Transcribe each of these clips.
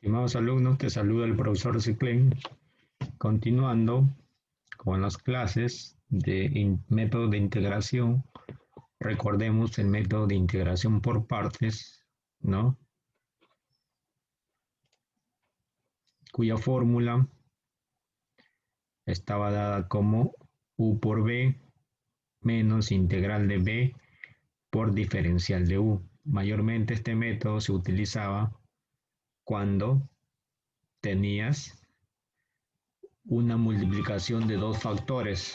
Estimados alumnos, te saluda el profesor Ciclén. Continuando con las clases de método de integración, recordemos el método de integración por partes, ¿no? Cuya fórmula estaba dada como u por b menos integral de b por diferencial de u. Mayormente este método se utilizaba cuando tenías una multiplicación de dos factores.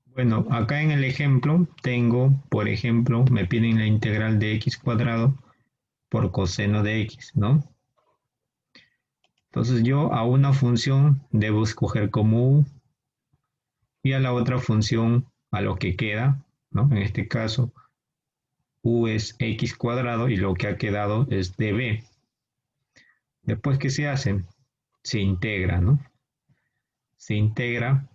Bueno, acá en el ejemplo tengo, por ejemplo, me piden la integral de x cuadrado por coseno de x, ¿no? Entonces yo a una función debo escoger como u y a la otra función a lo que queda, ¿no? En este caso, u es x cuadrado y lo que ha quedado es db. Después, ¿qué se hace? Se integra, ¿no? Se integra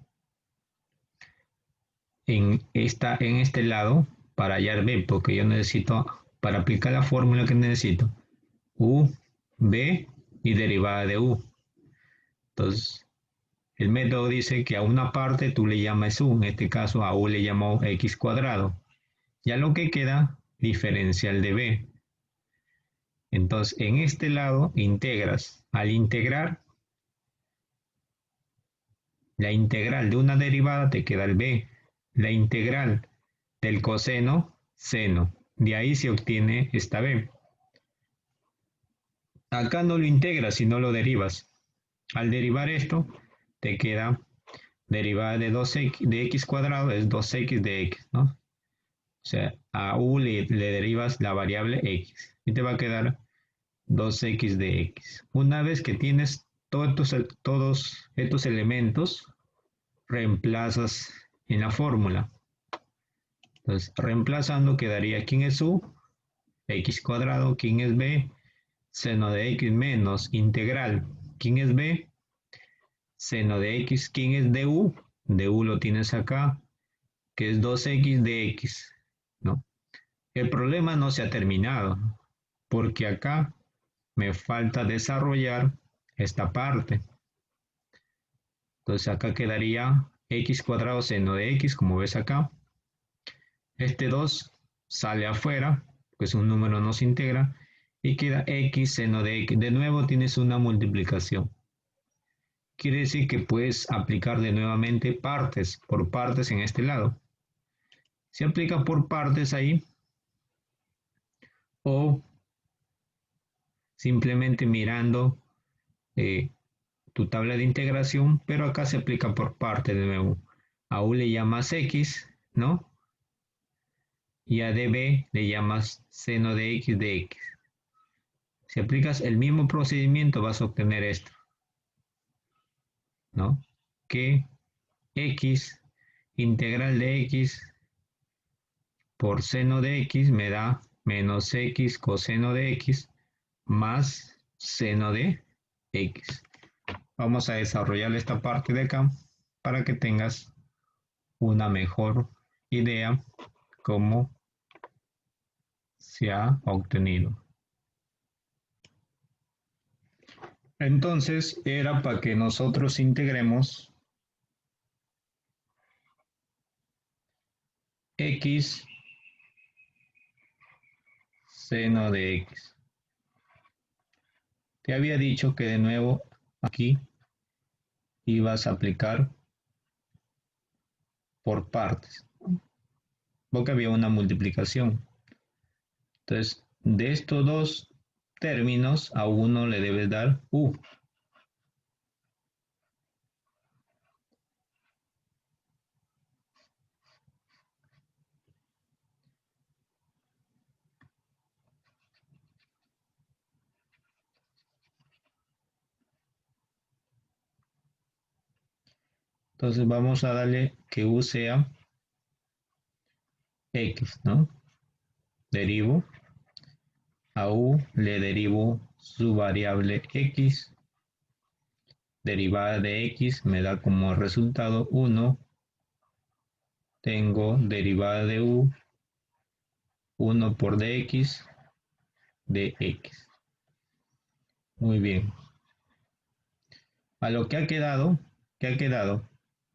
en este lado para hallar b, porque yo necesito, para aplicar la fórmula que necesito, u, b y derivada de u. Entonces, el método dice que a una parte tú le llamas u, en este caso a u le llamo x cuadrado. Ya lo que queda, diferencial de b. Entonces, en este lado integras. Al integrar, la integral de una derivada te queda el b. La integral del coseno, seno. De ahí se obtiene esta b. Acá no lo integras, sino lo derivas. Al derivar esto, te queda derivada de 2x de x cuadrado es 2x de x, ¿no? O sea, a u le derivas la variable x y te va a quedar 2x de x. Una vez que tienes todos estos elementos, reemplazas en la fórmula. Entonces, reemplazando quedaría quién es u, x cuadrado, quién es b, seno de x menos integral, quién es b, seno de x, quién es du, du lo tienes acá, que es 2x de x, ¿no? El problema no se ha terminado, porque acá me falta desarrollar esta parte. Entonces acá quedaría x cuadrado seno de x, como ves acá. Este 2 sale afuera, pues un número no se integra, y queda x seno de x. De nuevo tienes una multiplicación. Quiere decir que puedes aplicar de nuevamente partes, por partes en este lado. Se aplica por partes ahí, o simplemente mirando tu tabla de integración, pero acá se aplica por parte de nuevo. A u le llamas x, ¿no? Y a db le llamas seno de x de x. Si aplicas el mismo procedimiento vas a obtener esto, ¿no? Que x integral de x por seno de x me da menos x coseno de x más seno de x. Vamos a desarrollar esta parte de acá para que tengas una mejor idea cómo se ha obtenido. Entonces era para que nosotros integremos x seno de x. Te había dicho que de nuevo aquí ibas a aplicar por partes, porque había una multiplicación. Entonces, de estos dos términos, a uno le debes dar u. Entonces vamos a darle que u sea x, ¿no? Derivo. A u le derivo su variable x. Derivada de x me da como resultado 1. Tengo derivada de u, 1 por dx, de x. Muy bien. A lo que ha quedado, ¿qué ha quedado?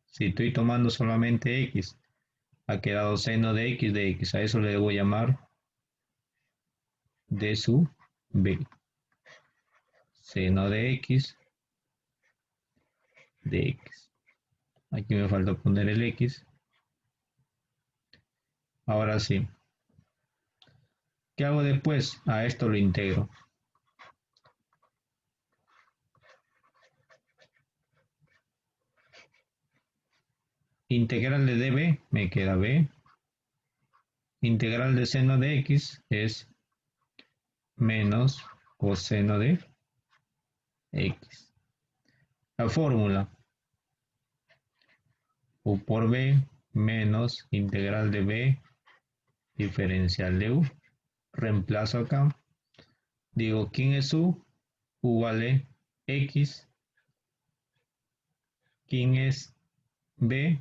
Si estoy tomando solamente x, ha quedado seno de x. A eso le debo llamar d sub b. Seno de x de x. Aquí me falta poner el x. Ahora sí. ¿Qué hago después? A esto lo integro. Integral de db me queda b. Integral de seno de x es menos coseno de x. La fórmula u por b menos integral de b diferencial de u. Reemplazo acá. Digo, ¿quién es u? U vale x. ¿Quién es b?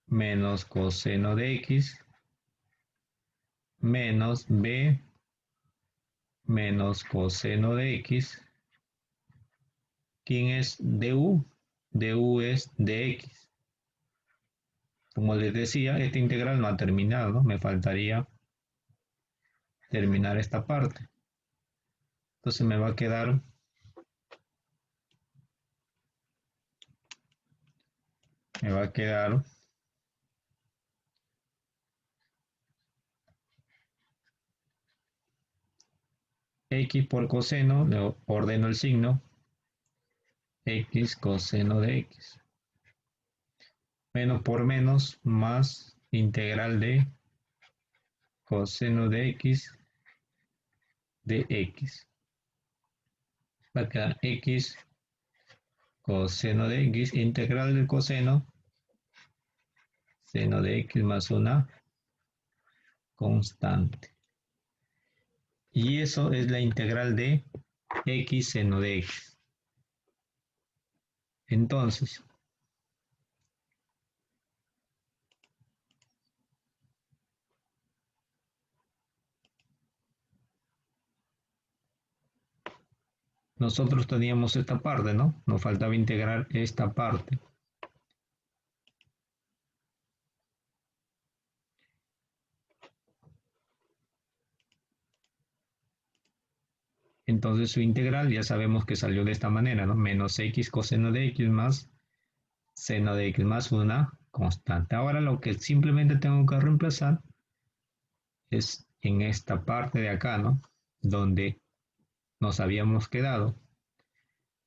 Menos coseno de x menos b menos coseno de x. ¿Quién es du? Du es dx. Como les decía, esta integral no ha terminado, ¿no? Me faltaría terminar esta parte. Entonces me va a quedar x por coseno, le ordeno el signo, x coseno de x. Menos por menos más integral de coseno de x de x. Va a quedar x coseno de x, integral del coseno, seno de x más una constante. Y eso es la integral de x seno de x. Entonces, nosotros teníamos esta parte, ¿no? Nos faltaba integrar esta parte. Entonces su integral ya sabemos que salió de esta manera, ¿no? Menos x coseno de x más seno de x más una constante. Ahora lo que simplemente tengo que reemplazar es en esta parte de acá, ¿no? Donde nos habíamos quedado.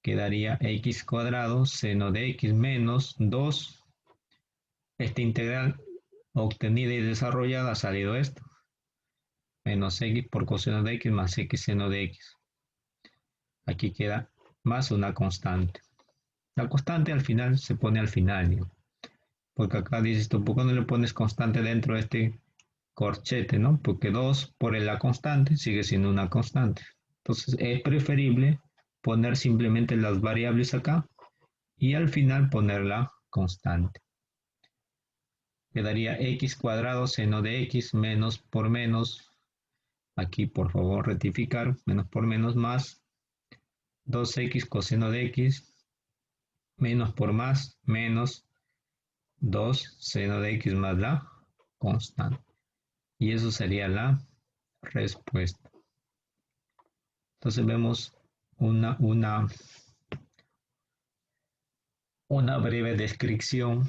Quedaría x cuadrado seno de x menos 2. Esta integral obtenida y desarrollada ha salido esto. Menos x por coseno de x más x seno de x. Aquí queda más una constante. La constante al final se pone al final, ¿no? Porque acá dices tú, ¿por qué no le pones constante dentro de este corchete, ¿no? Porque 2 por la constante sigue siendo una constante. Entonces es preferible poner simplemente las variables acá y al final poner la constante. Quedaría x cuadrado seno de x menos por menos, aquí por favor rectificar, menos por menos más 2x coseno de x menos por más menos 2 seno de x más la constante. Y eso sería la respuesta. Entonces vemos una breve descripción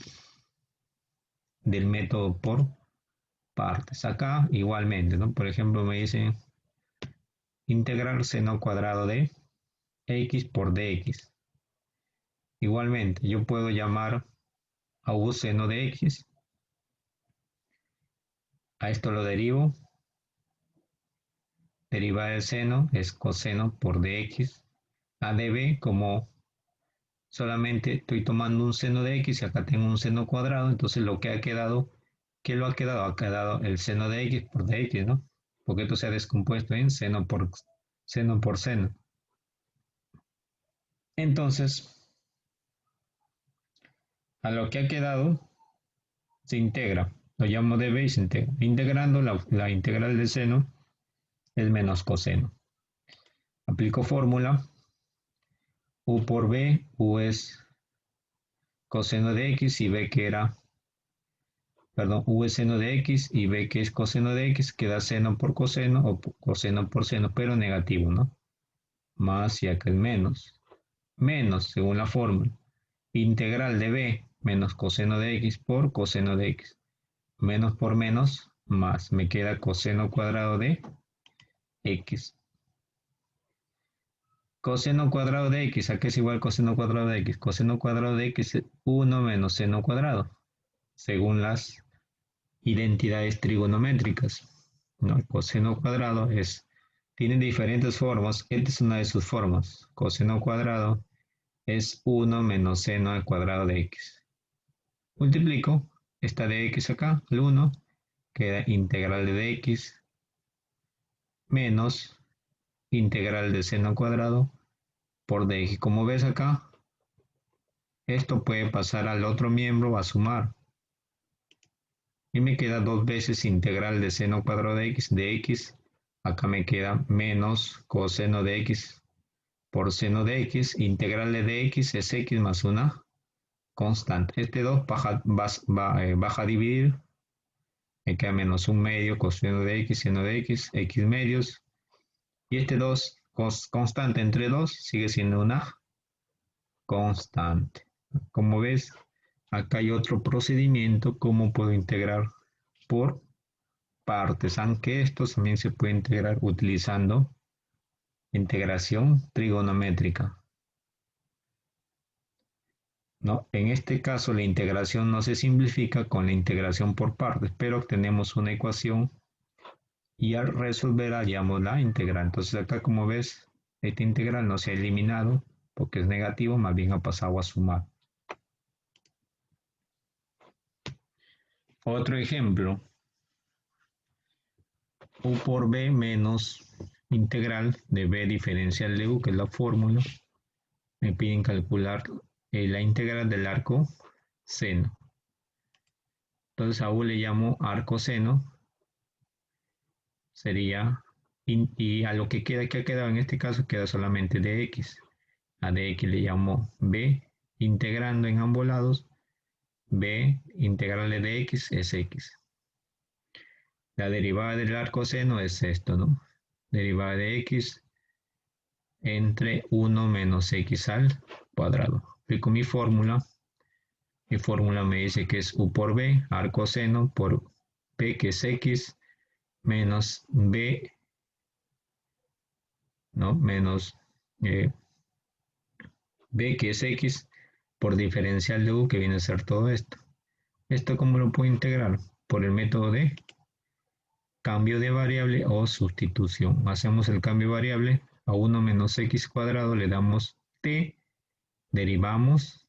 del método por partes. Acá igualmente, ¿no? Por ejemplo, me dice integrar seno cuadrado de x por dx. Igualmente, yo puedo llamar a u seno de x. A esto lo derivo. Derivada del seno es coseno por dx. A db, como solamente estoy tomando un seno de x y acá tengo un seno cuadrado, entonces lo que ha quedado, ¿qué lo ha quedado? Ha quedado el seno de x por dx, ¿no? Porque esto se ha descompuesto en seno por seno. Entonces, a lo que ha quedado se integra. Lo llamo db y se integra. Integrando la integral del seno es menos coseno. Aplico fórmula. U por B, U es coseno de X y B que era, perdón, U es seno de X y B que es coseno de X, queda seno por coseno o coseno por seno, pero negativo, ¿no? Más y acá es menos. Menos, según la fórmula. Integral de B menos coseno de X por coseno de X. Menos por menos, más. Me queda coseno cuadrado de X. Coseno cuadrado de X, ¿a qué es igual coseno cuadrado de X? Coseno cuadrado de X es 1 menos seno cuadrado, según las identidades trigonométricas. ¿No? El coseno cuadrado tiene diferentes formas. Esta es una de sus formas. Coseno cuadrado es 1 menos seno al cuadrado de X. Multiplico esta de X acá, el 1, queda integral de X menos integral de seno al cuadrado por dx. Como ves acá, esto puede pasar al otro miembro a sumar. Y me queda 2 veces integral de seno cuadrado de x. Acá me queda menos coseno de x por seno de x. Integral de x es x más una constante. Este 2 baja a dividir. Me queda menos un medio coseno de x, seno de x, x medios. Y este 2 constante entre 2 sigue siendo una constante. Como ves, acá hay otro procedimiento, cómo puedo integrar por partes, aunque esto también se puede integrar utilizando integración trigonométrica. ¿No? En este caso la integración no se simplifica con la integración por partes, pero obtenemos una ecuación y al resolver hallamos la integral. Entonces acá como ves, esta integral no se ha eliminado porque es negativo, más bien ha pasado a sumar. Otro ejemplo, U por B menos integral de B diferencial de U, que es la fórmula. Me piden calcular la integral del arco seno. Entonces a U le llamo arco seno. Sería, y a lo que ha quedado en este caso, queda solamente dx. A dx le llamo B, integrando en ambos lados. B integral de dx es x. La derivada del arco seno es esto, ¿no? Derivada de x entre 1 menos x al cuadrado. Aplico mi fórmula. Mi fórmula me dice que es u por b, arco seno, por b que es x, menos b, ¿no? Menos b que es x, por diferencial de u, que viene a ser todo esto. ¿Esto cómo lo puedo integrar? Por el método de cambio de variable o sustitución. Hacemos el cambio de variable a 1 menos x cuadrado, le damos t, derivamos,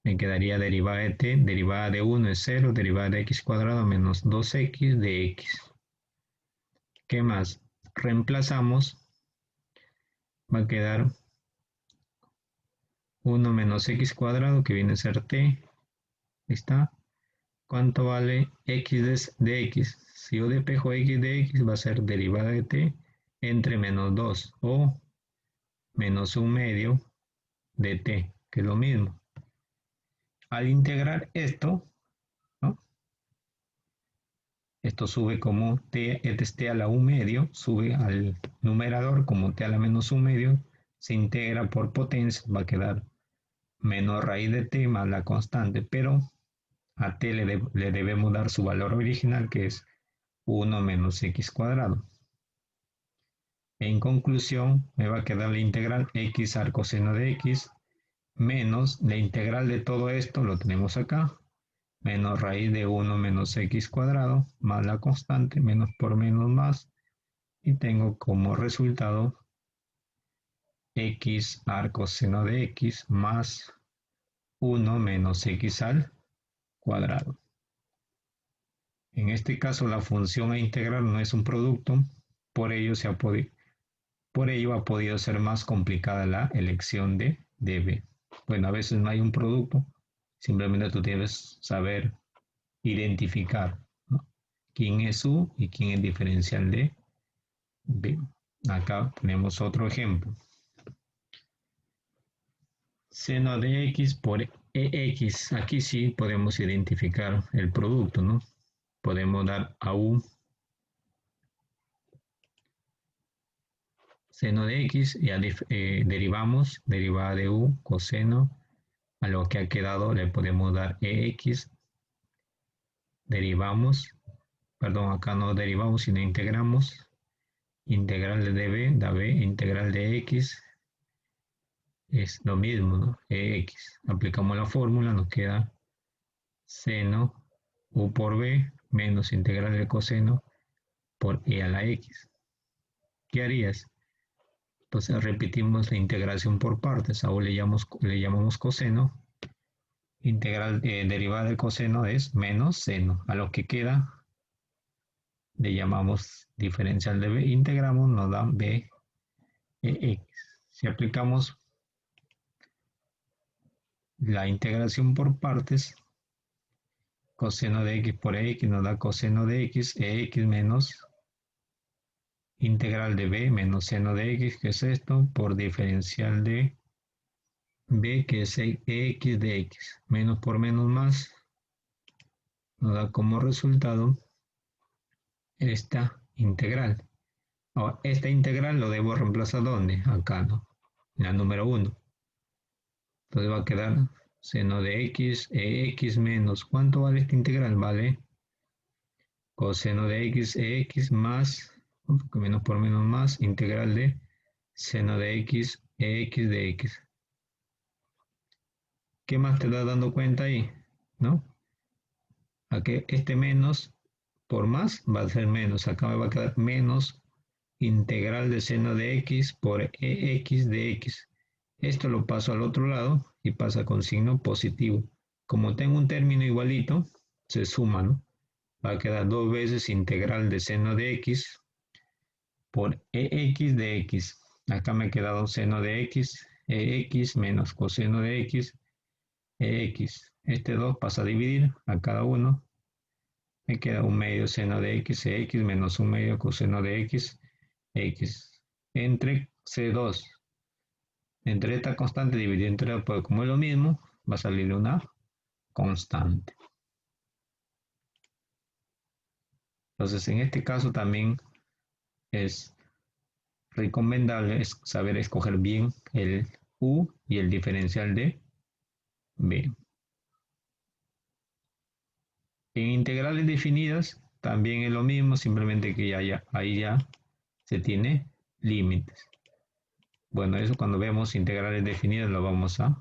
me quedaría derivada de t, derivada de 1 es 0, derivada de x cuadrado menos 2x de x. ¿Qué más? Reemplazamos, va a quedar 1 menos x cuadrado, que viene a ser t, ahí está. ¿Cuánto vale x de x? Si yo despejo x de x, va a ser derivada de t entre menos 2 o menos 1 medio de t, que es lo mismo. Al integrar esto, ¿no? Esto sube como t, este es t a la 1 medio, sube al numerador como t a la menos 1 medio, se integra por potencia, va a quedar menos raíz de t más la constante, pero a t le debemos dar su valor original, que es 1 menos x cuadrado. En conclusión, me va a quedar la integral x al coseno de x menos la integral de todo esto, lo tenemos acá, menos raíz de 1 menos x cuadrado más la constante, menos por menos más, y tengo como resultado x al coseno de x más 1 menos x al cuadrado. En este caso la función a integrar no es un producto, por ello ha podido ser más complicada la elección de b. Bueno, a veces no hay un producto, simplemente tú debes saber identificar, ¿no? Quién es u y quién es diferencial de b. Acá tenemos otro ejemplo. Seno de x por ex. Aquí sí podemos identificar el producto, ¿no? Podemos dar a u seno de x y derivamos, derivada de u, coseno, a lo que ha quedado le podemos dar ex, derivamos, perdón, acá no derivamos, sino integramos, integral de b da b, integral de x, es lo mismo, ¿no? Ex. Aplicamos la fórmula, nos queda seno u por b menos integral de coseno por e a la x. ¿Qué harías? Entonces repetimos la integración por partes. Ahora le llamamos coseno. Integral derivada del coseno es menos seno. A lo que queda le llamamos diferencial de b. Integramos, nos da b x. Si aplicamos la integración por partes, coseno de x por x nos da coseno de x, ex menos integral de b menos seno de x, que es esto, por diferencial de b, que es ex de x. Menos por menos más, nos da como resultado esta integral. Ahora, esta integral lo debo reemplazar ¿dónde? Acá, ¿no? En la número 1. Entonces va a quedar seno de x, ex menos, ¿cuánto vale esta integral? Vale coseno de x, ex más, menos por menos más, integral de seno de x, ex de x. ¿Qué más te das dando cuenta ahí? ¿No? A que este menos por más va a ser menos. Acá me va a quedar menos integral de seno de x por ex de x. Esto lo paso al otro lado y pasa con signo positivo. Como tengo un término igualito, se suma, ¿no? Va a quedar 2 veces integral de seno de x por ex de x. Acá me ha quedado seno de x, ex menos coseno de x, ex. Este 2 pasa a dividir a cada uno. Me queda un medio seno de x, x menos un medio coseno de x, x. Entre C2. Entre esta constante dividida entre la, pues como es lo mismo, va a salir una constante. Entonces, en este caso también es recomendable saber escoger bien el u y el diferencial de b. En integrales definidas también es lo mismo, simplemente que ahí ya se tiene límites. Bueno, eso cuando vemos integrales definidas lo vamos a